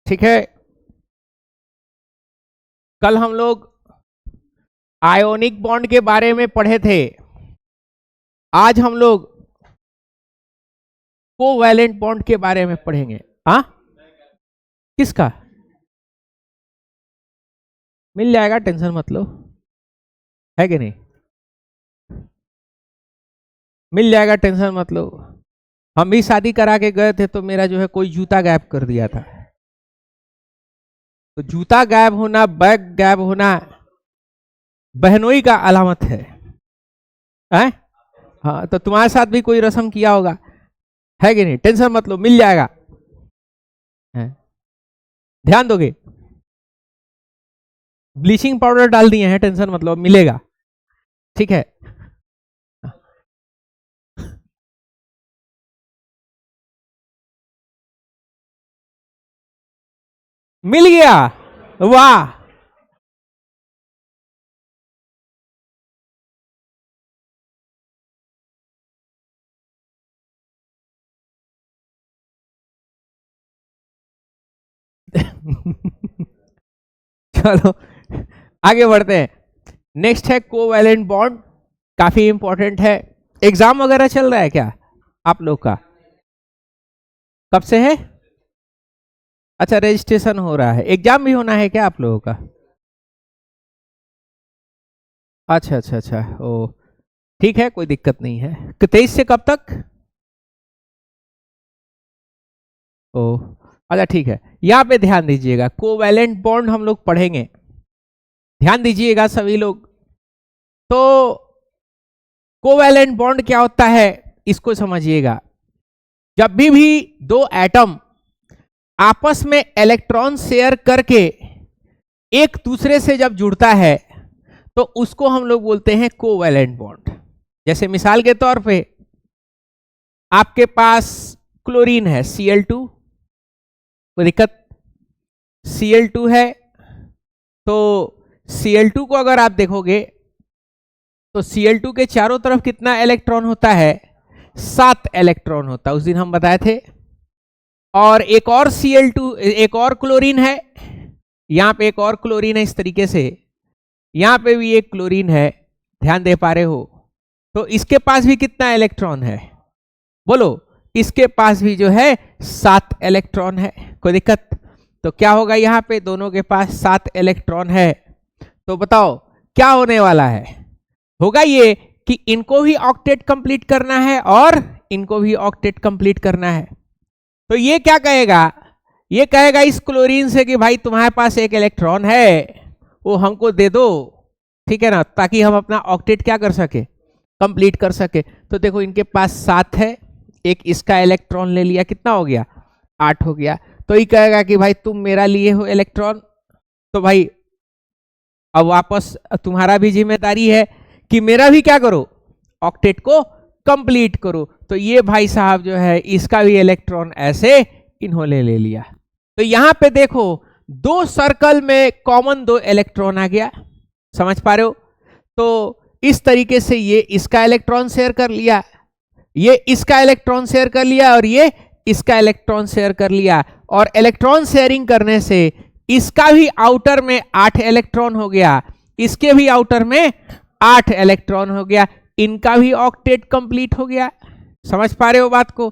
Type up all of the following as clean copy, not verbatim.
ठीक है, कल हम लोग आयोनिक बॉन्ड के बारे में पढ़े थे। आज हम लोग कोवैलेंट बॉन्ड के बारे में पढ़ेंगे। हाँ, किसका? मिल जाएगा, टेंशन मत लो, है कि नहीं? मिल जाएगा, टेंशन मत लो। हम भी शादी करा के गए थे तो मेरा जो है कोई जूता गायब कर दिया था। तो जूता गायब होना, बैग गायब होना बहनोई का अलामत है। हाँ, तो तुम्हारे साथ भी कोई रस्म किया होगा, है कि नहीं? टेंशन मत लो, मिल जाएगा, है? ध्यान दोगे? ब्लीचिंग पाउडर डाल दिए हैं, टेंशन मत लो, मिलेगा, ठीक है। मिल गया, वाह। चलो आगे बढ़ते हैं। नेक्स्ट है कोवैलेंट बॉन्ड, काफी इंपॉर्टेंट है। एग्जाम वगैरह चल रहा है क्या आप लोग का? कब से है? अच्छा, रजिस्ट्रेशन हो रहा है, एग्जाम भी होना है क्या आप लोगों का? अच्छा अच्छा अच्छा, ओ ठीक है, कोई दिक्कत नहीं है। 23 से कब तक? ओ अच्छा, ठीक है। यहाँ पे ध्यान दीजिएगा, कोवैलेंट बॉन्ड हम लोग पढ़ेंगे, ध्यान दीजिएगा सभी लोग। तो कोवैलेंट बॉन्ड क्या होता है इसको समझिएगा। जब भी दो एटम आपस में इलेक्ट्रॉन शेयर करके एक दूसरे से जब जुड़ता है तो उसको हम लोग बोलते हैं कोवैलेंट बॉन्ड। जैसे मिसाल के तौर पे आपके पास क्लोरीन है Cl2, कोई दिक्कत? Cl2 है, तो Cl2 को अगर आप देखोगे तो Cl2 के चारों तरफ कितना इलेक्ट्रॉन होता है? 7 इलेक्ट्रॉन होता है, उस दिन हम बताए थे। और एक और Cl2, एक और क्लोरीन है, यहां पे एक और क्लोरीन है इस तरीके से, यहां पे भी एक क्लोरीन है, ध्यान दे पा रहे हो? तो इसके पास भी कितना इलेक्ट्रॉन है? बोलो, इसके पास भी जो है 7 इलेक्ट्रॉन है, कोई दिक्कत? तो क्या होगा, यहां पे दोनों के पास 7 इलेक्ट्रॉन है, तो बताओ क्या होने वाला है? होगा ये कि इनको भी ऑक्टेट कंप्लीट करना है और इनको भी ऑक्टेट कंप्लीट करना है। तो ये क्या कहेगा? ये कहेगा इस क्लोरीन से कि भाई तुम्हारे पास एक इलेक्ट्रॉन है, वो हमको दे दो, ठीक है ना, ताकि हम अपना ऑक्टेट क्या कर सके, कंप्लीट कर सके। तो देखो इनके पास 7 है, एक इसका इलेक्ट्रॉन ले लिया, कितना हो गया? 8 हो गया। तो ये कहेगा कि भाई तुम मेरा लिए हो इलेक्ट्रॉन, तो भाई अब वापस तुम्हारा भी जिम्मेदारी है कि मेरा भी क्या करो, ऑक्टेट को कंप्लीट करो। तो ये भाई साहब जो है इसका भी इलेक्ट्रॉन ऐसे इन्होंने ले लिया। तो यहां पे देखो दो सर्कल में कॉमन 2 इलेक्ट्रॉन आ गया, समझ पा रहे हो? तो इस तरीके से ये इसका इलेक्ट्रॉन शेयर कर लिया, ये इसका इलेक्ट्रॉन शेयर कर लिया और ये इसका इलेक्ट्रॉन शेयर कर लिया। और इलेक्ट्रॉन शेयरिंग करने से इसका भी आउटर में 8 इलेक्ट्रॉन हो गया, इसके भी आउटर में 8 इलेक्ट्रॉन हो गया, इनका भी ऑक्टेट कंप्लीट हो गया, समझ पा रहे हो बात को?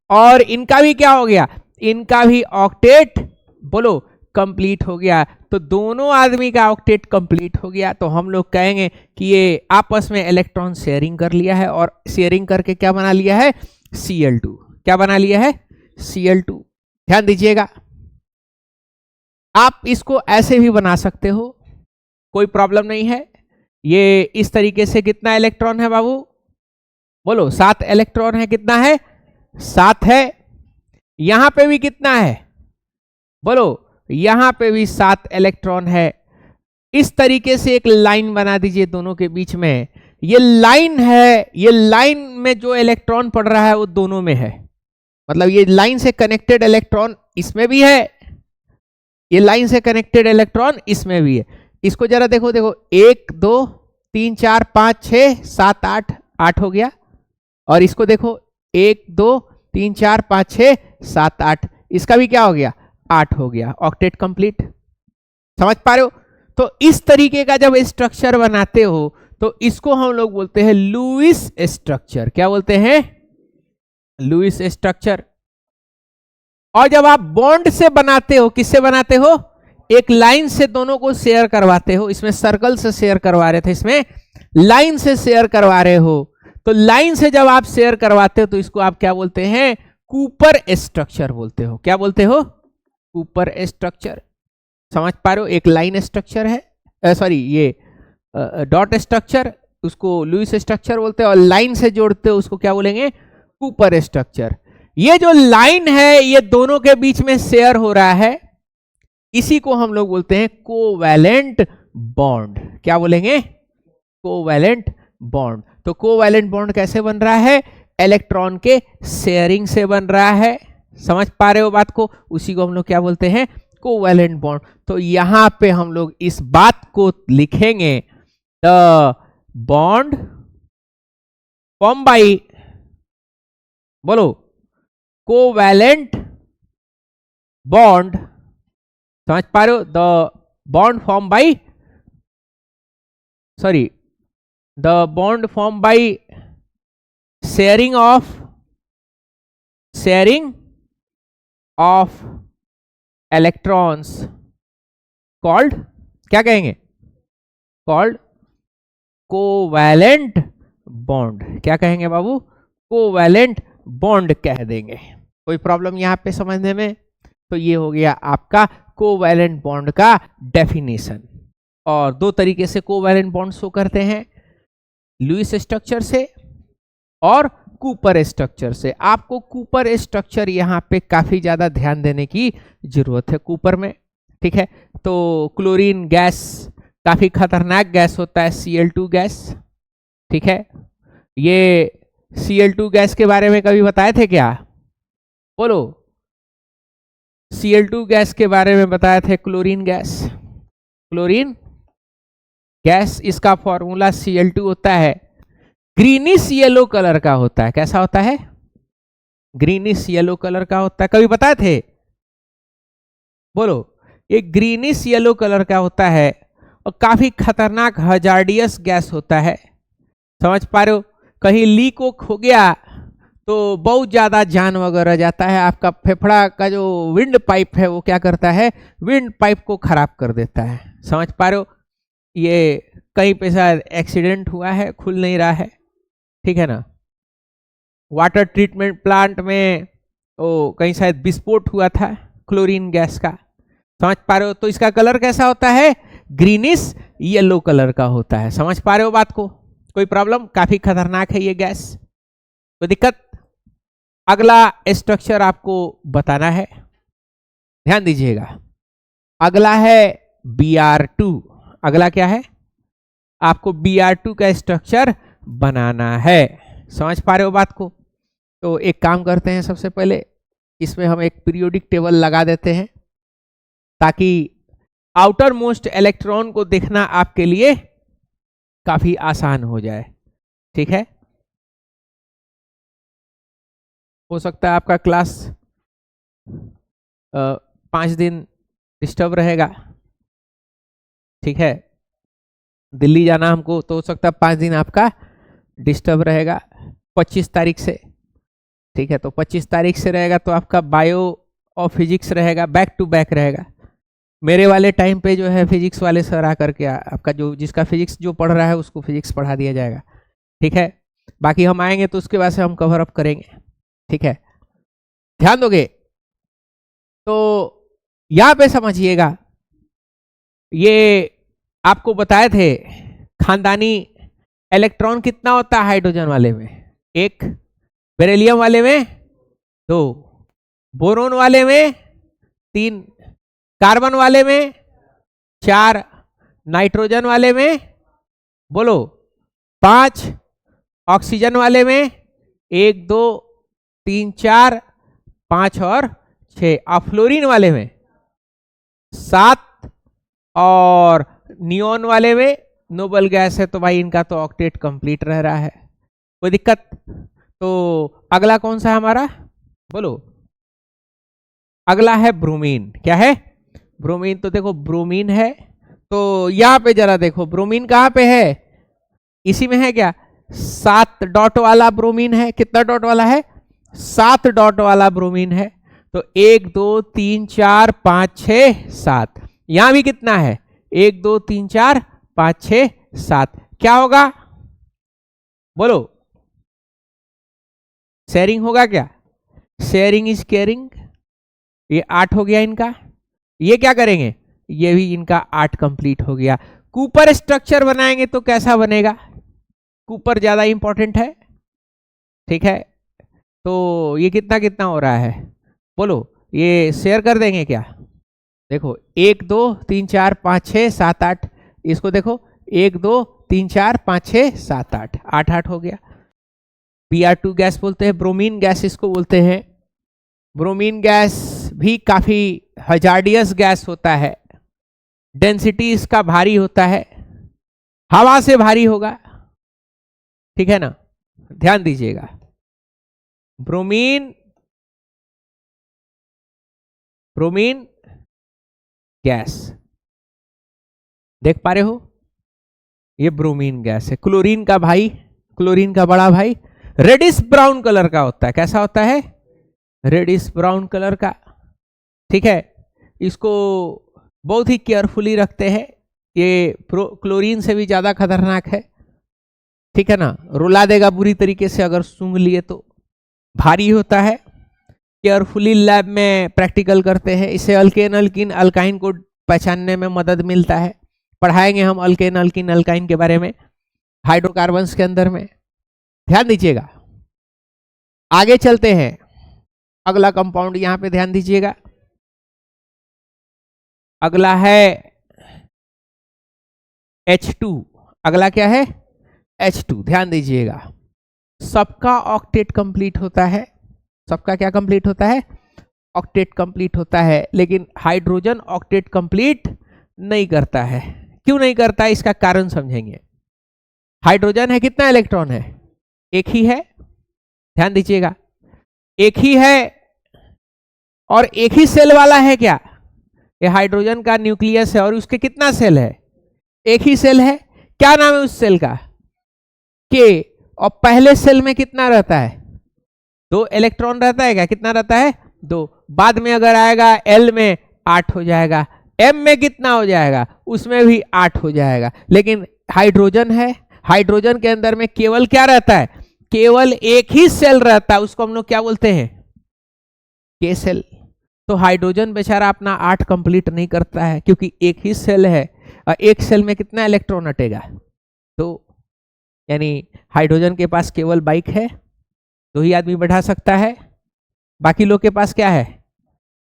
और इनका भी क्या हो गया? इनका भी ऑक्टेट बोलो कंप्लीट हो गया। तो दोनों आदमी का ऑक्टेट कंप्लीट हो गया। तो हम लोग कहेंगे कि ये आपस में इलेक्ट्रॉन शेयरिंग कर लिया है और शेयरिंग करके क्या बना लिया है? Cl2। क्या बना लिया है? Cl2। ध्यान दीजिएगा, आप इसको ऐसे भी बना सकते हो, कोई प्रॉब्लम नहीं है। ये इस तरीके से कितना इलेक्ट्रॉन है बाबू? बोलो 7 इलेक्ट्रॉन है, कितना है? 7 है। यहां पे भी कितना है? बोलो, यहां पे भी 7 इलेक्ट्रॉन है। इस तरीके से एक लाइन बना दीजिए दोनों के बीच में। ये लाइन है, ये लाइन में जो इलेक्ट्रॉन पड़ रहा है वो दोनों में है, मतलब ये लाइन से कनेक्टेड इलेक्ट्रॉन इसमें भी है, ये लाइन से कनेक्टेड इलेक्ट्रॉन इसमें भी है। इसको जरा देखो, देखो 1 2 3 4 5 6 7 8, 8 हो गया। और इसको देखो 1 2 3 4 5 6 7 8, इसका भी क्या हो गया? 8 हो गया, ऑक्टेट कंप्लीट। समझ पा रहे हो? तो इस तरीके का जब स्ट्रक्चर बनाते हो तो इसको हम लोग बोलते हैं लुईस स्ट्रक्चर। क्या बोलते हैं? Lewis structure. और जब आप बॉन्ड से बनाते हो, किससे बनाते हो? एक लाइन से दोनों को शेयर करवाते हो। इसमें सर्कल से शेयर करवा रहे थे, इसमें लाइन से शेयर करवा रहे हो। तो लाइन से जब आप शेयर करवाते हो तो इसको आप क्या बोलते हैं? कूपर स्ट्रक्चर बोलते हो। क्या बोलते हो? Cooper structure. समझ पा रहे हो? एक लाइन स्ट्रक्चर है, सॉरी ये डॉट स्ट्रक्चर, उसको लुईस स्ट्रक्चर बोलते हैं। और लाइन से जोड़ते हो उसको क्या बोलेंगे? Cooper structure. ये जो लाइन है ये दोनों के बीच में शेयर हो रहा है, इसी को हम लोग बोलते हैं कोवैलेंट बॉन्ड। क्या बोलेंगे? Covalent bond. तो कोवैलेंट बॉन्ड कैसे बन रहा है? इलेक्ट्रॉन के शेयरिंग से बन रहा है। समझ पा रहे हो बात को? उसी को हम लोग क्या बोलते हैं? Covalent bond. तो यहां पे हम लोग इस बात को लिखेंगे, द बॉन्ड फॉर्म बाय, बोलो, कोवैलेंट बॉन्ड। समझ पा रहे हो? The bond form by, sorry, the bond form by sharing of electrons called, क्या कहेंगे? Called covalent bond. क्या कहेंगे बाबू? कोवैलेंट बॉन्ड कह देंगे। कोई प्रॉब्लम यहां पे समझने में? तो ये हो गया आपका कोवैलेंट बॉन्ड का डेफिनेशन। और दो तरीके से कोवैलेंट बॉन्ड शो करते हैं, लुईस स्ट्रक्चर से और कूपर स्ट्रक्चर से। आपको कूपर स्ट्रक्चर यहाँ पे काफी ज्यादा ध्यान देने की जरूरत है कूपर में, ठीक है? तो क्लोरीन गैस काफी खतरनाक गैस होता है, Cl2 गैस, ठीक है? ये Cl2 गैस के बारे में कभी बताए थे क्या? बोलो, Cl2 गैस के बारे में बताए थे। क्लोरीन गैस, क्लोरीन गैस, इसका फॉर्मूला Cl2 होता है, ग्रीनिश येलो कलर का होता है। कैसा होता है? ग्रीनिश येलो कलर का होता है। कभी बताए थे? बोलो, ये ग्रीनिश येलो कलर का होता है और काफी खतरनाक हजार्डियस गैस होता है। समझ पा रहे हो? कहीं लीक हो गया तो बहुत ज्यादा जान वगैरह जाता है। आपका फेफड़ा का जो विंड पाइप है वो क्या करता है? विंड पाइप को खराब कर देता है। समझ पा रहे हो? ये कहीं पे शायद एक्सीडेंट हुआ है, खुल नहीं रहा है, ठीक है ना? वाटर ट्रीटमेंट प्लांट में वो कहीं शायद विस्फोट हुआ था क्लोरीन गैस का। समझ पा रहे हो? तो इसका कलर कैसा होता है? ग्रीनिश येलो कलर का होता है। समझ पा रहे हो बात को? कोई प्रॉब्लम? काफी खतरनाक है ये गैस, कोई दिक्कत? अगला स्ट्रक्चर आपको बताना है, ध्यान दीजिएगा। अगला है Br2। अगला क्या है? आपको Br2 का स्ट्रक्चर बनाना है। समझ पा रहे हो बात को? तो एक काम करते हैं, सबसे पहले इसमें हम एक पीरियोडिक टेबल लगा देते हैं ताकि आउटर मोस्ट इलेक्ट्रॉन को देखना आपके लिए काफी आसान हो जाए, ठीक है? हो सकता है आपका क्लास 5 दिन डिस्टर्ब रहेगा, ठीक है? दिल्ली जाना हमको, तो हो सकता है 5 दिन आपका डिस्टर्ब रहेगा 25 तारीख से, ठीक है? तो 25 तारीख से रहेगा तो आपका बायो और फिजिक्स रहेगा, बैक टू बैक रहेगा। मेरे वाले टाइम पे जो है फिजिक्स वाले सर आकर के आपका जो जिसका फिजिक्स जो पढ़ रहा है उसको फिजिक्स पढ़ा दिया जाएगा, ठीक है? बाकी हम आएंगे तो उसके बाद से हम कवर अप करेंगे, ठीक है? ध्यान दोगे? तो यहां पे समझिएगा, ये आपको बताए थे खानदानी इलेक्ट्रॉन कितना होता है हाइड्रोजन वाले में? 1, बेरिलियम वाले में 2, बोरोन वाले में 3, कार्बन वाले में 4, नाइट्रोजन वाले में बोलो 5, ऑक्सीजन वाले में 1 2 3 4 5 और 6, और फ्लोरीन वाले में 7, और नियोन वाले में नोबल गैस है तो भाई इनका तो ऑक्टेट कंप्लीट रह रहा है। कोई दिक्कत? तो अगला कौन सा है हमारा? बोलो, अगला है ब्रोमीन। क्या है? ब्रोमीन। तो देखो ब्रोमीन है, तो यहां पे जरा देखो ब्रोमीन कहां पे है? इसी में है क्या? 7 डॉट वाला ब्रोमीन है। कितना डॉट वाला है? 7 डॉट वाला ब्रोमीन है। तो 1 2 3 4 5 6 7। यहां भी कितना है? 1 2 3 4 5 6 7। क्या होगा बोलो? शेयरिंग होगा क्या? Sharing is caring. ये 8 हो गया इनका। ये क्या करेंगे? ये भी इनका 8 कंप्लीट हो गया। कूपर स्ट्रक्चर बनाएंगे तो कैसा बनेगा? कूपर ज्यादा इंपॉर्टेंट है, ठीक है। तो ये कितना कितना हो रहा है बोलो? ये शेयर कर देंगे क्या? देखो 1 2 3 4 5 6 7 8। इसको देखो 1 2 3 4 5 6 7 8, 8 8 हो गया। Br2 गैस बोलते हैं, ब्रोमीन गैस इसको बोलते हैं। ब्रोमीन गैस भी काफी हजार्डियस गैस होता है। डेंसिटी इसका भारी होता है, हवा से भारी होगा, ठीक है ना। ध्यान दीजिएगा, ब्रोमीन गैस देख पा रहे हो? ये ब्रोमीन गैस है। क्लोरीन का भाई, क्लोरीन का बड़ा भाई रेडिश ब्राउन कलर का होता है। कैसा होता है? रेडिश ब्राउन कलर का, ठीक है। इसको बहुत ही केयरफुली रखते हैं। ये क्लोरीन से भी ज्यादा खतरनाक है, ठीक है ना। रुला देगा बुरी तरीके से अगर सूंघ लिए तो। भारी होता है, केयरफुली लैब में प्रैक्टिकल करते हैं। इसे अल्केन अल्किन अल्काइन को पहचानने में मदद मिलता है। पढ़ाएंगे हम अल्केन अल्किन अल्काइन के बारे में हाइड्रोकार्बन्स के अंदर में। ध्यान दीजिएगा, आगे चलते हैं। अगला कंपाउंड यहां पे ध्यान दीजिएगा, अगला है H2। अगला क्या है? H2। ध्यान दीजिएगा, सबका ऑक्टेट कंप्लीट होता है। सबका क्या कंप्लीट होता है? ऑक्टेट कंप्लीट होता है। लेकिन हाइड्रोजन ऑक्टेट कंप्लीट नहीं करता है। क्यों नहीं करता है? इसका कारण समझेंगे। हाइड्रोजन है, कितना इलेक्ट्रॉन है? एक ही है। ध्यान दीजिएगा, एक ही है और एक ही सेल वाला है। क्या ये हाइड्रोजन का न्यूक्लियस है और उसके कितना सेल है? एक ही सेल है। क्या नाम है उस सेल का? के। और पहले सेल में कितना रहता है? 2 इलेक्ट्रॉन रहता है। क्या कितना रहता है? 2। बाद में अगर आएगा L में 8 हो जाएगा, M में कितना हो जाएगा? उसमें भी 8 हो जाएगा। लेकिन हाइड्रोजन है, हाइड्रोजन के अंदर में केवल क्या रहता है? केवल एक ही सेल रहता है। उसको हम लोग क्या बोलते हैं? के सेल। तो हाइड्रोजन बेचारा अपना 8 कंप्लीट नहीं करता है क्योंकि एक ही सेल है और एक सेल में कितना इलेक्ट्रॉन हटेगा? तो यानी हाइड्रोजन के पास केवल बाइक है, 2 ही आदमी बैठा सकता है। बाकी लोग के पास क्या है?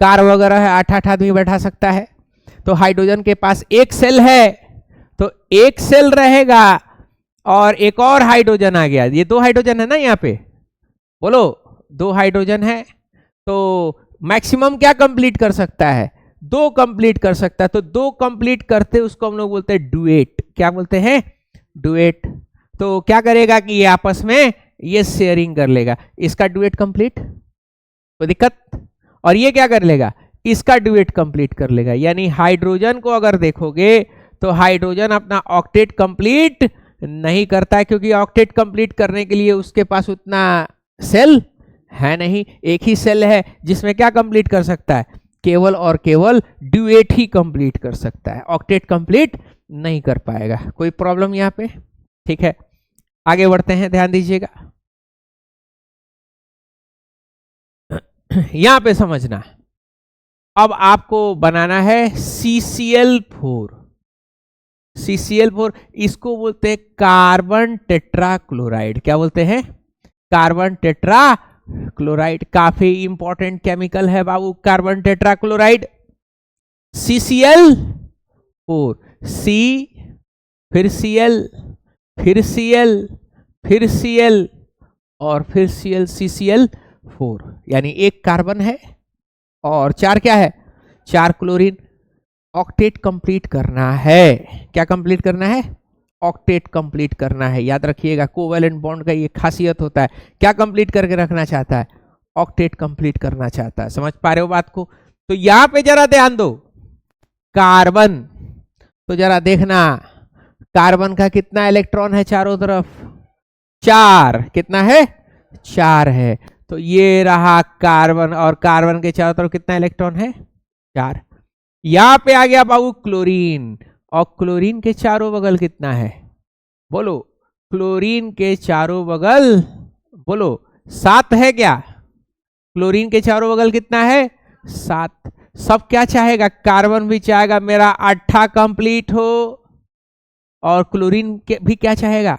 कार वगैरह है, 8 आदमी बैठा सकता है। तो हाइड्रोजन के पास एक सेल है, तो एक सेल रहेगा और एक और हाइड्रोजन आ गया। ये 2 हाइड्रोजन है ना यहाँ पे, बोलो 2 हाइड्रोजन है। तो मैक्सिमम क्या कंप्लीट कर सकता है? 2 कंप्लीट कर सकता है। तो 2 कंप्लीट करते उसको हम लोग बोलते हैं डुएट। क्या बोलते हैं? डुएट। तो क्या करेगा कि ये आपस में ये शेयरिंग कर लेगा। इसका डुएट कंप्लीट, कोई दिक्कत? और ये क्या कर लेगा? इसका डुएट कंप्लीट कर लेगा। यानी हाइड्रोजन को अगर देखोगे तो हाइड्रोजन अपना ऑक्टेट कंप्लीट नहीं करता है क्योंकि ऑक्टेट कंप्लीट करने के लिए उसके पास उतना सेल है नहीं। एक ही सेल है जिसमें क्या कंप्लीट कर सकता है? केवल और केवल डुएट ही कंप्लीट कर सकता है, ऑक्टेट कंप्लीट नहीं कर पाएगा। कोई प्रॉब्लम यहाँ पे? ठीक है, आगे बढ़ते हैं। ध्यान दीजिएगा, यहां पे समझना। अब आपको बनाना है CCl4। CCl4 इसको बोलते हैं कार्बन टेट्राक्लोराइड। क्या बोलते हैं? Carbon tetrachloride. काफी इंपॉर्टेंट केमिकल है बाबू कार्बन टेट्राक्लोराइड। CCl4, C फिर Cl फिर Cl फिर Cl और फिर Cl, CCl4। यानी एक कार्बन है और 4 क्या है? 4 क्लोरीन। ऑक्टेट कंप्लीट करना है। क्या कंप्लीट करना है? ऑक्टेट कंप्लीट करना है। याद रखिएगा, कोवेलेंट बॉन्ड का ये खासियत होता है। क्या कंप्लीट करके रखना चाहता है? ऑक्टेट कंप्लीट करना चाहता है। समझ पा रहे हो बात को? तो यहां पे जरा ध्यान दो, कार्बन, तो जरा देखना कार्बन का कितना इलेक्ट्रॉन है चारों तरफ? 4। कितना है? 4 है। तो ये रहा कार्बन, और कार्बन के चारों तरफ कितना इलेक्ट्रॉन है? 4। यहां पे आ गया बाबू क्लोरीन, और क्लोरीन के चारों बगल कितना है? बोलो, क्लोरीन के चारों बगल, बोलो 7 है क्या? क्लोरीन के चारों बगल कितना है? 7। सब क्या चाहेगा? कार्बन भी चाहेगा मेरा 8 कंप्लीट हो, और क्लोरीन के भी क्या चाहेगा?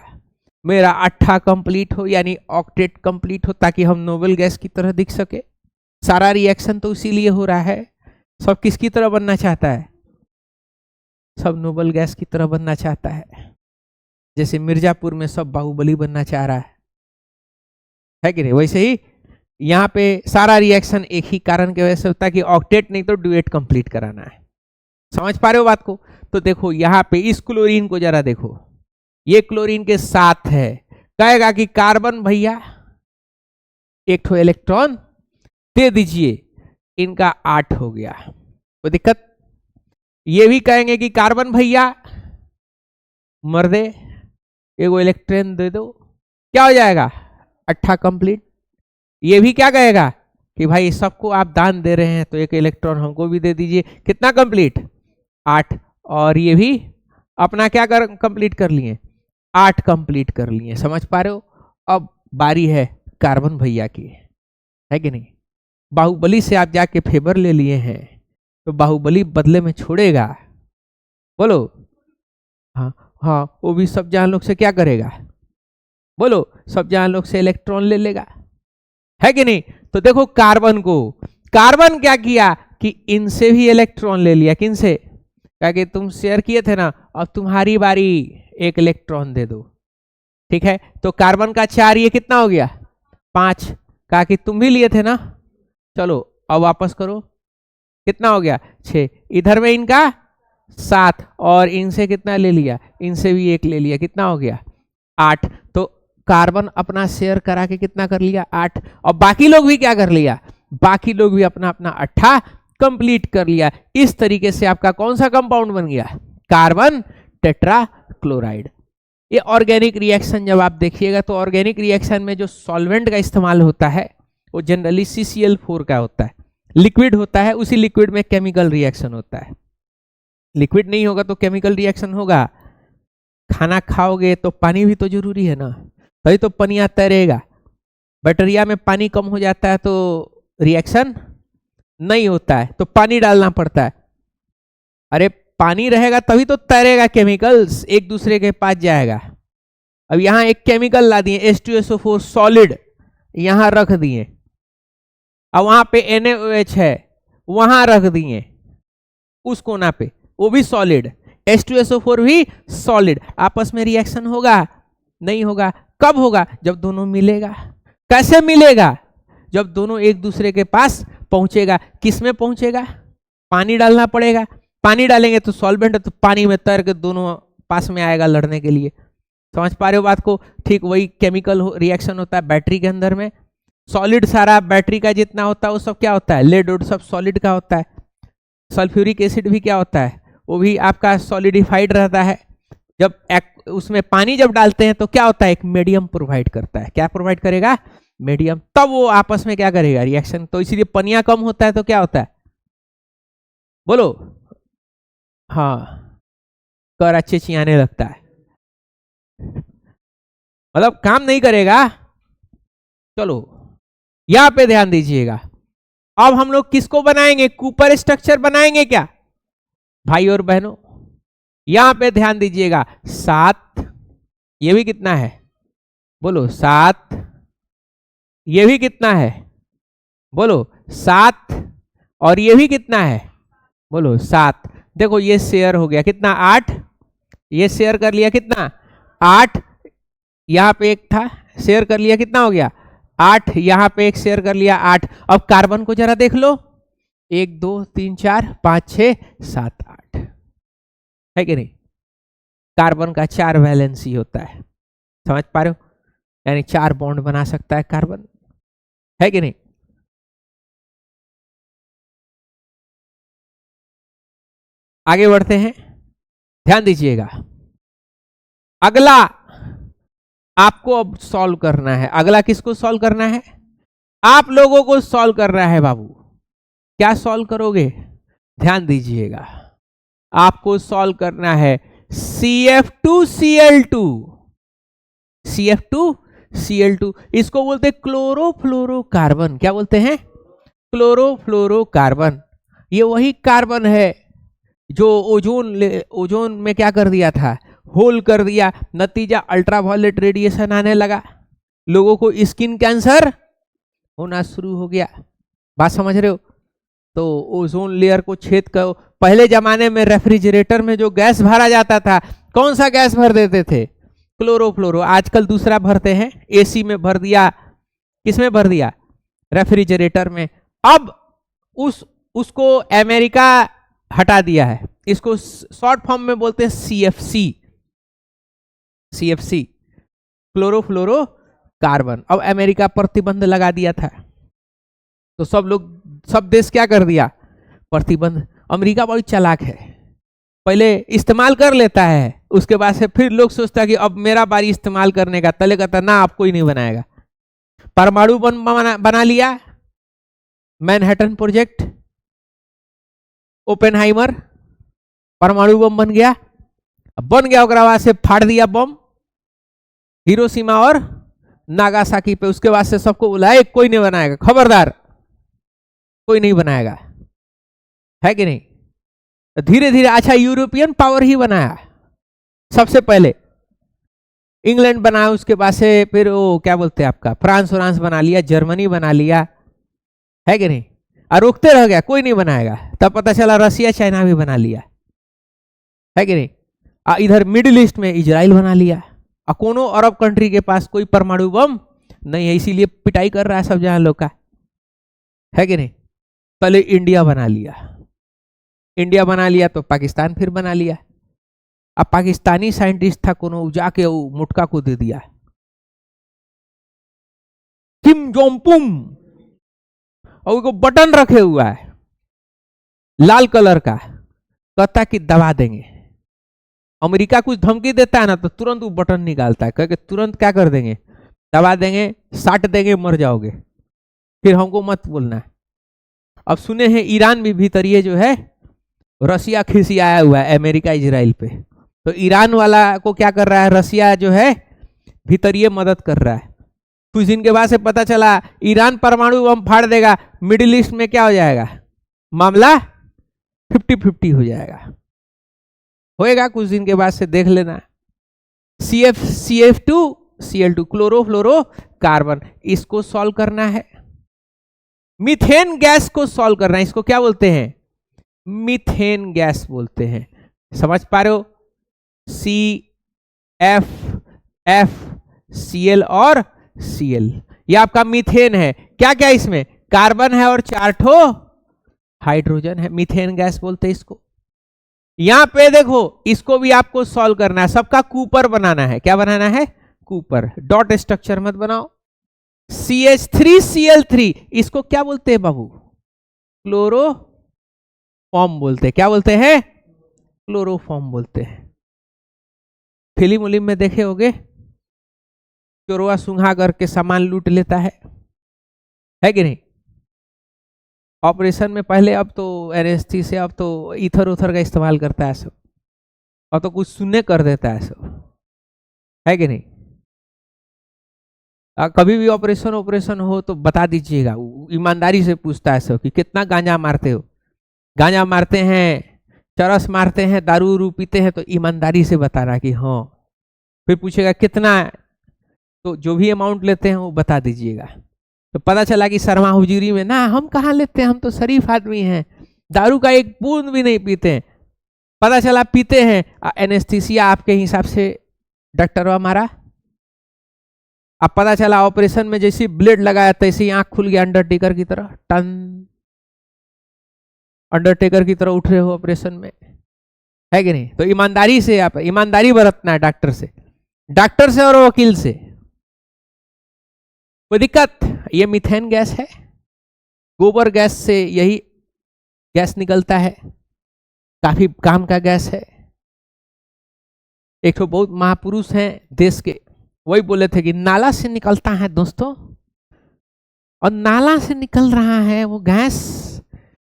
मेरा 8 कंप्लीट हो, यानी ऑक्टेट कंप्लीट हो, ताकि हम नोबल गैस की तरह दिख सके। सारा रिएक्शन तो इसीलिए हो रहा है। सब किसकी तरह बनना चाहता है? सब नोबल गैस की तरह बनना चाहता है। जैसे मिर्जापुर में सब बाहुबली बनना चाह रहा है कि नहीं? वैसे ही यहाँ पे सारा रिएक्शन एक ही कारण की वजह से होता है कि ऑक्टेट नहीं तो ड्यूएट कंप्लीट कराना है। समझ पा रहे हो बात को? तो देखो यहाँ पे इस क्लोरीन को जरा देखो, ये क्लोरीन के 7 है, कहेगा कि कार्बन भैया एक ठो इलेक्ट्रॉन दे दीजिए, इनका 8 हो गया, कोई दिक्कत? ये भी कहेंगे कि कार्बन भैया मर्दे एगो इलेक्ट्रॉन दे दो, क्या हो जाएगा? 8 कंप्लीट। ये भी क्या कहेगा कि भाई सबको आप दान दे रहे हैं तो एक इलेक्ट्रॉन हमको भी दे दीजिए, कितना कंप्लीट? 8। और ये भी अपना क्या कर कंप्लीट कर लिए? 8 कंप्लीट कर लिए। समझ पा रहे हो? अब बारी है कार्बन भैया की, है कि नहीं? बाहुबली से आप जाके फेवर ले लिए हैं, तो बाहुबली बदले में छोड़ेगा? बोलो हाँ हाँ, वो भी सब जान लोग से क्या करेगा? बोलो, सब जान लोग से इलेक्ट्रॉन ले लेगा, है कि नहीं? तो देखो कार्बन को, कार्बन क्या किया कि इनसे भी इलेक्ट्रॉन ले लिया। किन से? क्या कि तुम शेयर किए थे ना, अब तुम्हारी बारी, एक इलेक्ट्रॉन दे दो। ठीक है, तो कार्बन का 4, ये कितना हो गया? 5। कहा कि तुम भी लिए थे ना, चलो अब वापस करो, कितना हो गया? 6। इधर में इनका 7, और इनसे कितना ले लिया? इनसे भी 1 ले लिया, कितना हो गया? 8। तो कार्बन अपना शेयर करा के कितना कर लिया? 8। और बाकी लोग भी क्या कर लिया? बाकी लोग भी अपना अपना 8 कंप्लीट कर लिया। इस तरीके से आपका कौन सा कंपाउंड बन गया? Carbon tetra chloride. ये ऑर्गेनिक रिएक्शन जब आप देखिएगा तो ऑर्गेनिक रिएक्शन में जो सॉल्वेंट का इस्तेमाल होता है वो जनरली CCl4 का होता है, लिक्विड होता है। उसी लिक्विड में केमिकल रिएक्शन होता है। लिक्विड नहीं होगा तो केमिकल रिएक्शन होगा? खाना खाओगे तो पानी भी तो जरूरी है ना, तभी तो पनिया तैरेगा। बैटरिया में पानी कम हो जाता है तो रिएक्शन नहीं होता है, तो पानी डालना पड़ता है। अरे पानी रहेगा तभी तो तैरेगा, केमिकल्स एक दूसरे के पास जाएगा। अब यहाँ एक केमिकल ला दिए H2SO4 सॉलिड, यहाँ रख दिए। अब वहां पे NaOH है, वहां रख दिए उस कोना पे, वो भी सॉलिड, H2SO4 भी सॉलिड। आपस में रिएक्शन होगा? नहीं होगा। कब होगा? जब दोनों मिलेगा। कैसे मिलेगा? जब दोनों एक दूसरे के पास पहुंचेगा। किस में पहुंचेगा? पानी डालना पड़ेगा। पानी डालेंगे तो सॉल्वेंट है, तो पानी में तैर के दोनों पास में आएगा लड़ने के लिए। समझ पा रहे हो बात को? ठीक वही केमिकल रिएक्शन होता है बैटरी के अंदर में। सॉलिड सारा बैटरी का जितना होता है वो सब क्या होता है? लेड वुड सब सॉलिड का होता है। सल्फ्यूरिक एसिड भी क्या होता है? वो भी आपका सॉलिडिफाइड रहता है। जब उसमें पानी जब डालते हैं तो क्या होता है? एक मीडियम प्रोवाइड करता है। क्या प्रोवाइड करेगा? मीडियम। तब वो आपस में क्या करेगा? रिएक्शन। तो इसीलिए पनिया कम होता है तो क्या होता है? बोलो हाँ, कर अच्छे चियाने लगता है, मतलब काम नहीं करेगा। चलो यहां पे ध्यान दीजिएगा। अब हम लोग किसको बनाएंगे? कूपर स्ट्रक्चर बनाएंगे क्या भाई और बहनों? यहां पे ध्यान दीजिएगा। 7, ये भी कितना है? बोलो 7। ये भी कितना है? बोलो 7। और ये भी कितना है? बोलो 7। देखो ये शेयर हो गया कितना? 8। ये शेयर कर लिया कितना? 8। यहां पे एक था, शेयर कर लिया, कितना हो गया? 8। यहां पे एक शेयर कर लिया, 8। अब कार्बन को जरा देख लो, 1 2 3 4 5 6 7 8, है कि नहीं? कार्बन का 4 वैलेंसी होता है। समझ पा रहे हो? यानी 4 बॉन्ड बना सकता है कार्बन, है कि नहीं? आगे बढ़ते हैं, ध्यान दीजिएगा। अगला आपको अब सॉल्व करना है। अगला किसको सॉल्व करना है? आप लोगों को सॉल्व करना है बाबू। क्या सॉल्व करोगे? ध्यान दीजिएगा, आपको सॉल्व करना है CF2Cl2। CF2Cl2 इसको बोलते हैं क्लोरोफ्लोरोकार्बन। क्या बोलते हैं? क्लोरोफ्लोरोकार्बन। ये वही कार्बन है जो ओजोन में क्या कर दिया था? होल कर दिया। नतीजा अल्ट्रावायलेट रेडिएशन आने लगा, लोगों को स्किन कैंसर होना शुरू हो गया। बात समझ रहे हो? तो ओजोन लेयर को छेद करो। पहले जमाने में रेफ्रिजरेटर में जो गैस भरा जाता था, कौन सा गैस भर देते थे? क्लोरोफ्लोरो। आजकल दूसरा भरते हैं, एसी में भर दिया। किसमें भर दिया? रेफ्रिजरेटर में। अब उसको अमेरिका हटा दिया है। इसको शॉर्ट फॉर्म में बोलते हैं CFC, क्लोरोफ्लोरो कार्बन। अब अमेरिका प्रतिबंध लगा दिया था, तो सब देश क्या कर दिया? प्रतिबंध। अमेरिका बहुत चालाक है, पहले इस्तेमाल कर लेता है, उसके बाद से फिर लोग सोचता है कि अब मेरा बारी इस्तेमाल करने का। तले कहता ना, आपको ही नहीं बनाएगा। परमाणु बम बना लिया, मैनहट्टन प्रोजेक्ट, ओपेनहाइमर, परमाणु बम बन गया। उसके बाद से फाड़ दिया बम हिरोशिमा और नागासाकी पे। उसके बाद से सबको बुलाया, कोई नहीं बनाएगा, खबरदार कोई नहीं बनाएगा, है कि नहीं? धीरे धीरे अच्छा यूरोपियन पावर ही बनाया सबसे पहले, इंग्लैंड बनाया। उसके बाद से फिर वो क्या बोलते हैं आपका, फ्रांस बना लिया, जर्मनी बना लिया, है कि नहीं? और रुकते रह गया, कोई नहीं बनाएगा। तब पता चला रसिया चाइना भी बना लिया, है कि नहीं? इधर मिडिल ईस्ट में इजराइल बना लिया। कोनो अरब कंट्री के पास कोई परमाणु बम नहीं है, इसीलिए पिटाई कर रहा है सब जहां लोग का, है कि नहीं? पहले इंडिया बना लिया तो पाकिस्तान फिर बना लिया। अब पाकिस्तानी साइंटिस्ट था कोनो, जाके वो मुटका को दे दिया, किम जोंग-पुम, और उसको बटन रखे हुआ है लाल कलर का, कहता कि दबा देंगे। अमेरिका कुछ धमकी देता है ना, तो तुरंत वो बटन निकालता है, कह के तुरंत क्या कर देंगे? दबा देंगे, साट देंगे, मर जाओगे, फिर हमको मत बोलना। अब सुने हैं ईरान भी भीतरिए जो है रसिया खिसियाया हुआ है अमेरिका इजराइल पे, तो ईरान वाला को क्या कर रहा है? रसिया जो है भीतरिए मदद कर रहा है। कुछ दिन के बाद से पता चला ईरान परमाणु बम फाड़ देगा, मिडिल ईस्ट में क्या हो जाएगा? मामला 50-50 हो जाएगा, होएगा कुछ दिन के बाद से, देख लेना। CF2Cl2 क्लोरोफ्लोरो कार्बन, इसको सॉल्व करना है। मीथेन गैस को सॉल्व करना है, इसको क्या बोलते हैं? मीथेन गैस बोलते हैं। समझ पा रहे हो? CFCl और Cl, ये आपका मीथेन है। क्या क्या इसमें? कार्बन है और 4 ठो हाइड्रोजन है, मीथेन गैस बोलते हैं इसको। यहां पे देखो, इसको भी आपको सॉल्व करना है, सबका कूपर बनाना है। क्या बनाना है? कूपर। डॉट स्ट्रक्चर मत बनाओ। CH3Cl3, इसको क्या बोलते हैं बाबू? क्लोरोफॉर्म बोलते हैं। क्या बोलते हैं? क्लोरोफॉर्म बोलते हैं। फिल्म उलिम में देखे होगे, चोरवा सुंघा करके सामान लूट लेता है कि नहीं? ऑपरेशन में पहले, अब तो एनेस्थीसिया, अब तो ईथर उथर का इस्तेमाल करता है सब, अब तो कुछ सुनने कर देता है सब, है कि नहीं? कभी भी ऑपरेशन हो तो बता दीजिएगा, ईमानदारी से पूछता है सब कि कितना गांजा मारते हो। गांजा मारते हैं, चरस मारते हैं, दारू उरू पीते हैं, तो ईमानदारी से बताना कि हाँ। फिर पूछेगा कितना, तो जो भी अमाउंट लेते हैं वो बता दीजिएगा। तो पता चला कि शर्मा हुजूरी में ना, हम कहाँ लेते हैं, हम तो शरीफ आदमी हैं, दारू का एक बूंद भी नहीं पीते हैं। पता चला पीते हैं, एनेस्थीसिया आपके हिसाब से डॉक्टरवा मारा। अब पता चला ऑपरेशन में जैसे ब्लेड लगाया तैसे ही आंख खुल गया, अंडरटेकर की तरह, टन, अंडरटेकर की तरह उठ रहे हो ऑपरेशन में, है कि नहीं? तो ईमानदारी से, आप ईमानदारी बरतना है डॉक्टर से और वकील से। कोई दिक्कत? ये मीथेन गैस है, गोबर गैस से यही गैस निकलता है। काफी काम का गैस है। एक तो बहुत महापुरुष हैं देश के, वही बोले थे कि नाला से निकलता है दोस्तों, और नाला से निकल रहा है वो गैस,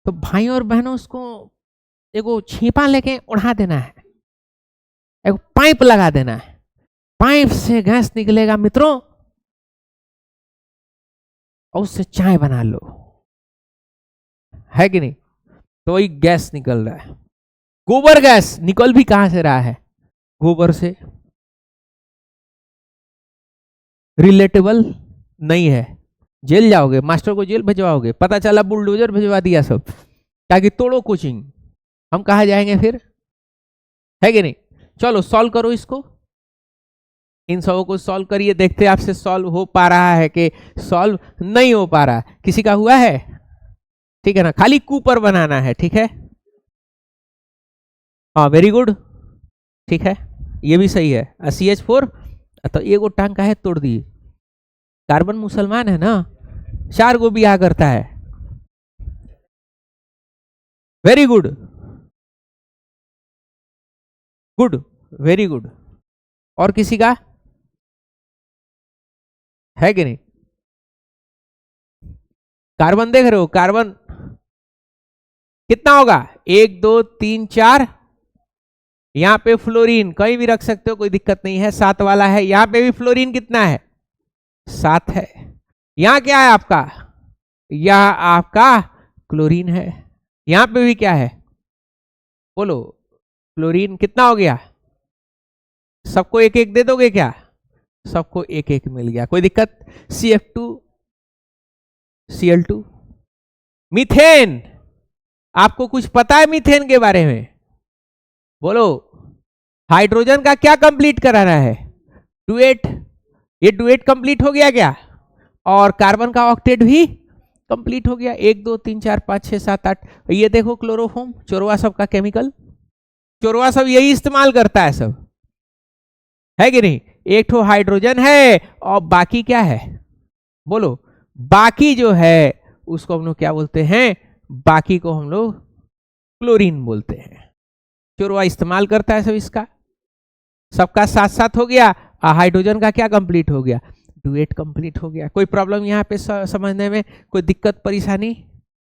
तो भाई और बहनों उसको एगो छीपा लेके उड़ा देना है, एक पाइप लगा देना है, पाइप से गैस निकलेगा मित्रों, और उससे चाय बना लो, है कि नहीं? तो वही गैस निकल रहा है। गोबर गैस निकल भी कहां से रहा है? गोबर से। रिलेटेबल नहीं है, जेल जाओगे, मास्टर को जेल भिजवाओगे, पता चला बुलडोजर भिजवा दिया सब, ताकि तोड़ो कोचिंग, हम कहा जाएंगे फिर, है कि नहीं? चलो सॉल्व करो इसको, इन सबों को सॉल्व करिए, देखते हैं आपसे सॉल्व हो पा रहा है कि सॉल्व नहीं हो पा रहा। किसी का हुआ है? ठीक है ना, खाली कूपर बनाना है, ठीक है, हाँ वेरी गुड, ठीक है, ये भी सही है। CH4 तो एगो टांग का है तोड़ दी, कार्बन मुसलमान है ना, 4 गो बियाह करता है, very good, good, very good. और किसी का है कि नहीं? कार्बन देख रहे हो, कार्बन कितना होगा? 1 2 3 4, यहां पे फ्लोरीन कहीं भी रख सकते हो, कोई दिक्कत नहीं है, 7 वाला है, यहां पे भी फ्लोरीन कितना है? 7 है। यहां क्या है आपका? यह आपका क्लोरीन है। यहां पे भी क्या है? बोलो, क्लोरीन कितना हो गया? सबको एक एक दे दोगे क्या? सबको एक एक मिल गया, कोई दिक्कत? CF2 Cl2। मीथेन, आपको कुछ पता है मीथेन के बारे में? बोलो, हाइड्रोजन का क्या कंप्लीट कराना है? डुएट, ये डुएट कंप्लीट हो गया क्या? और कार्बन का ऑक्टेट भी कंप्लीट हो गया। 1 2 3 4 5 6 7 8, ये देखो क्लोरोफॉर्म, चोरवा सब का केमिकल, चोरवा सब यही इस्तेमाल करता है सब, है कि नहीं? एक तो हाइड्रोजन है, और बाकी क्या है? बोलो, बाकी जो है उसको हम लोग क्या बोलते हैं? बाकी को हम लोग क्लोरीन बोलते हैं। चोरवा इस्तेमाल करता है सब इसका, सबका साथ साथ हो गया। हाइड्रोजन का क्या कंप्लीट हो गया? डुएट कंप्लीट हो गया। कोई प्रॉब्लम यहाँ पे समझने में, कोई दिक्कत परेशानी?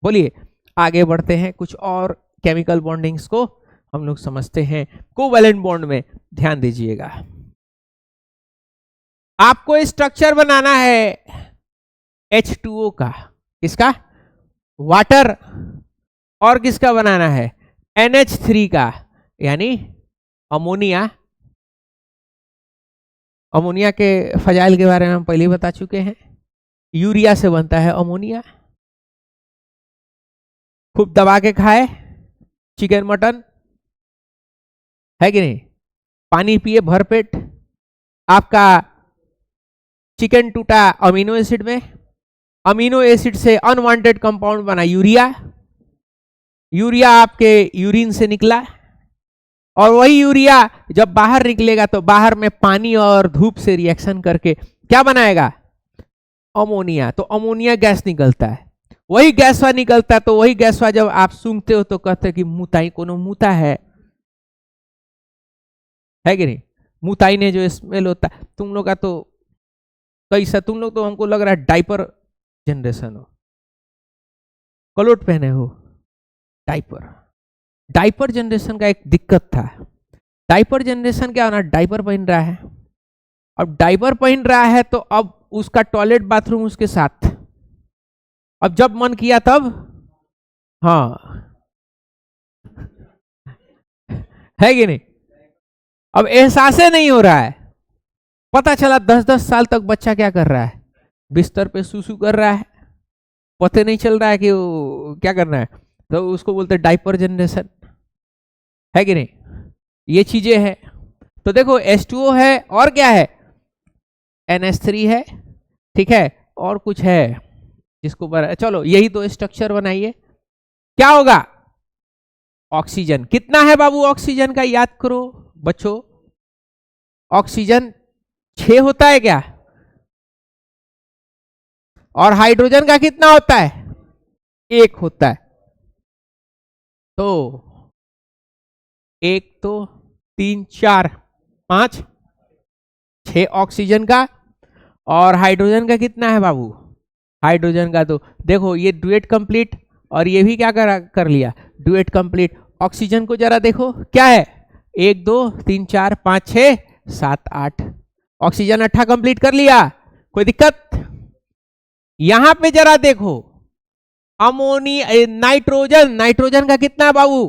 बोलिए, आगे बढ़ते हैं, कुछ और केमिकल बॉन्डिंग्स को हम लोग समझते हैं। कोवैलेंट बॉन्ड में ध्यान दीजिएगा, आपको स्ट्रक्चर बनाना है H2O का, किसका? वाटर। और किसका बनाना है? NH3 का, यानी अमोनिया। अमोनिया के फजाइल के बारे में हम पहले ही बता चुके हैं। यूरिया से बनता है अमोनिया। खूब दबा के खाए चिकन मटन, है कि नहीं? पानी पिए भरपेट, आपका चिकन टूटा अमीनो एसिड में, अमीनो एसिड से अनवांटेड कंपाउंड बना यूरिया, यूरिया आपके यूरिन से निकला, और वही यूरिया जब बाहर निकलेगा तो बाहर में पानी और धूप से रिएक्शन करके क्या बनाएगा? अमोनिया। तो अमोनिया गैस निकलता है, वही गैसवा निकलता है, तो वही गैसवा जब आप सूंघते हो तो कहते हैं कि मुताई कोनो मुता है कि नहीं? मुताई ने जो स्मेल होता है, तुम लोग का तो कैसा, तुम लोग तो हमको लग रहा है डाइपर जनरेशन हो, कलोट पहने हो, डाइपर। डाइपर जनरेशन का एक दिक्कत था, डाइपर जनरेशन क्या होना, डाइपर पहन रहा है, अब डाइपर पहन रहा है तो अब उसका टॉयलेट बाथरूम उसके साथ, अब जब मन किया तब, हाँ, है कि नहीं? अब एहसास नहीं हो रहा है, पता चला 10-10 साल तक बच्चा क्या कर रहा है? बिस्तर पे सूसू कर रहा है, पता नहीं चल रहा है कि वो क्या करना है, तो उसको बोलते हैं डाइपर जनरेशन, है कि नहीं? ये चीजें हैं। तो देखो H2O है, और क्या है? NH3 है, ठीक है, और कुछ है जिसको चलो यही तो स्ट्रक्चर बनाइए, क्या होगा? ऑक्सीजन। कितना है बाबू ऑक्सीजन का, याद करो बच्चों, ऑक्सीजन 6 होता है क्या? और हाइड्रोजन का कितना होता है? 1 होता है। तो 1 2 3 4 5 6 ऑक्सीजन का, और हाइड्रोजन का कितना है बाबू? हाइड्रोजन का तो देखो ये डुएट कंप्लीट, और ये भी क्या कर लिया, डुएट कंप्लीट। ऑक्सीजन को जरा देखो क्या है, 1 2 3 4 5 6 7 8, ऑक्सीजन 8 कंप्लीट कर लिया, कोई दिक्कत? यहां पे जरा देखो नाइट्रोजन, नाइट्रोजन का कितना है बाबू?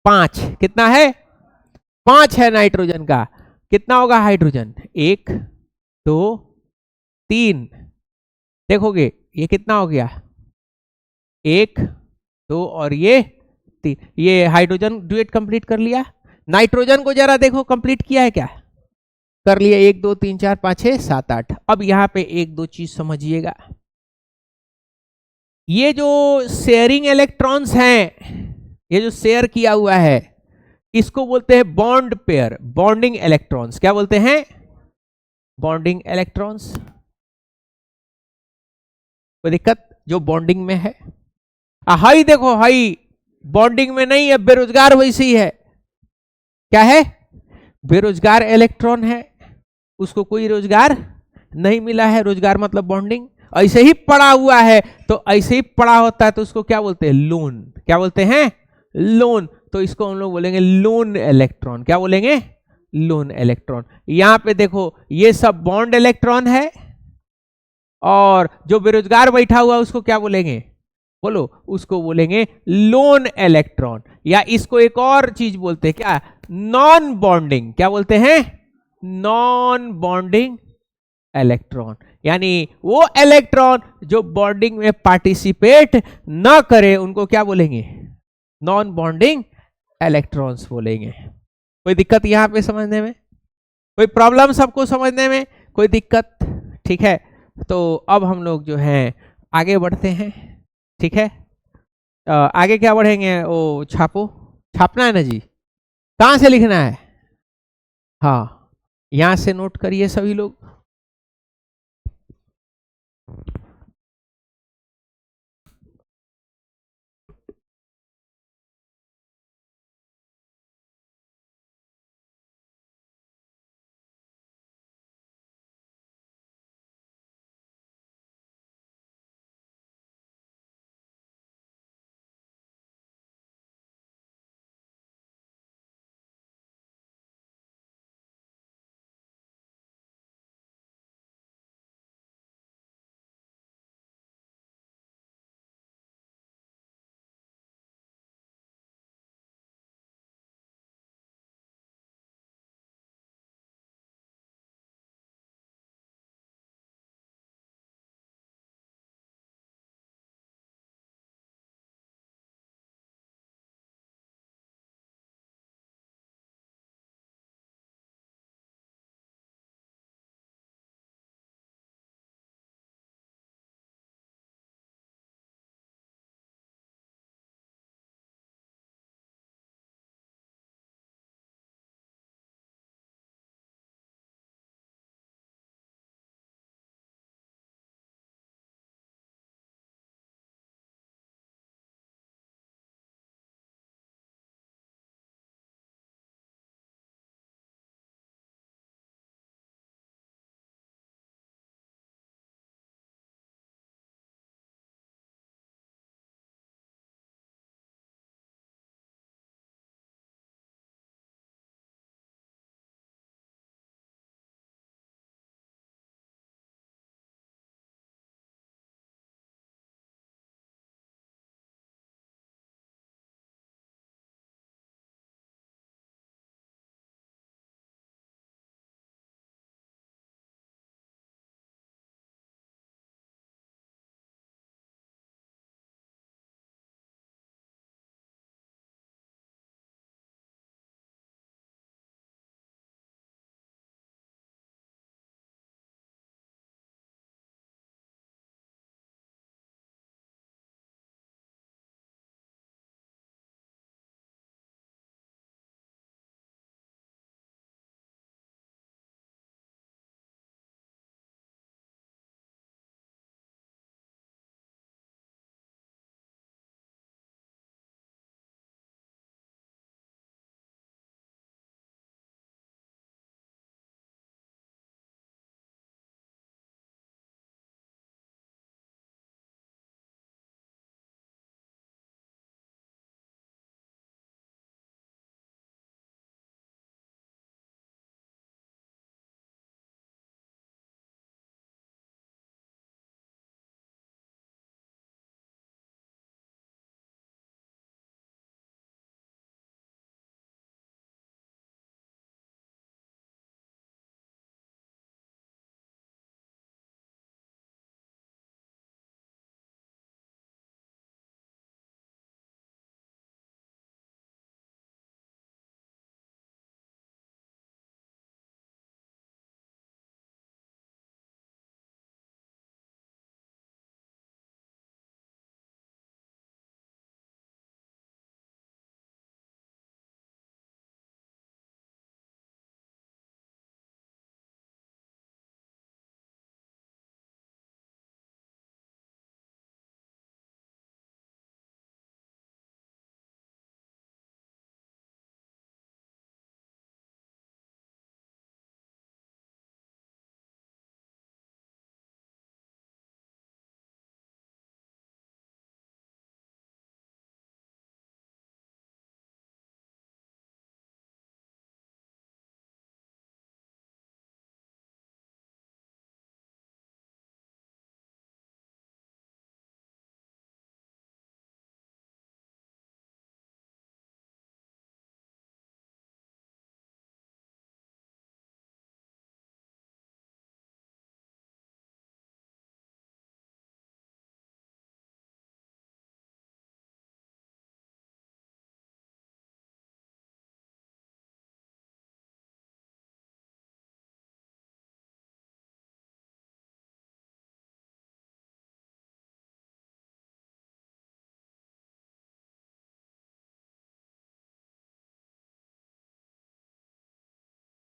5, कितना है? 5 है नाइट्रोजन का। कितना होगा हाइड्रोजन? 1 2 3, देखोगे ये कितना हो गया, 1 2 और ये 3, ये हाइड्रोजन डुएट कंप्लीट कर लिया। नाइट्रोजन को जरा देखो कंप्लीट किया है क्या? कर लिया, 1 2 3 4 5 6 7 8। अब यहां पे एक दो चीज समझिएगा, ये जो शेयरिंग इलेक्ट्रॉन्स हैं, ये जो शेयर किया हुआ है, इसको बोलते हैं बॉन्ड पेयर, बॉन्डिंग इलेक्ट्रॉन्स। क्या बोलते हैं? Bonding electrons. कोई दिक्कत? जो बॉन्डिंग में है। हाई देखो, हाई बॉन्डिंग में नहीं है, बेरोजगार वैसे ही है। क्या है? बेरोजगार इलेक्ट्रॉन है, उसको कोई रोजगार नहीं मिला है। रोजगार मतलब बॉन्डिंग, ऐसे ही पड़ा हुआ है, तो ऐसे ही पड़ा होता है तो उसको क्या बोलते हैं? लोन। क्या बोलते हैं? लोन। तो इसको हम लोग बोलेंगे लोन इलेक्ट्रॉन। क्या बोलेंगे? Loan electron. यहां पे देखो ये सब बॉन्ड इलेक्ट्रॉन है, और जो बेरोजगार बैठा हुआ उसको क्या बोलेंगे? बोलो, उसको बोलेंगे लोन इलेक्ट्रॉन। या इसको एक और चीज बोलते हैं, क्या? Non bonding. क्या बोलते हैं? Non bonding electron. यानी वो इलेक्ट्रॉन जो बॉन्डिंग में पार्टिसिपेट ना करे उनको क्या बोलेंगे? नॉन बॉन्डिंग इलेक्ट्रॉन्स बोलेंगे। कोई दिक्कत यहां पे समझने में? कोई प्रॉब्लम सबको समझने में? कोई दिक्कत? ठीक है, तो अब हम लोग जो हैं आगे बढ़ते हैं। ठीक है, आगे क्या बढ़ेंगे? वो छापो, छापना है ना जी? कहां से लिखना है? हाँ, यहां से नोट करिए सभी लोग।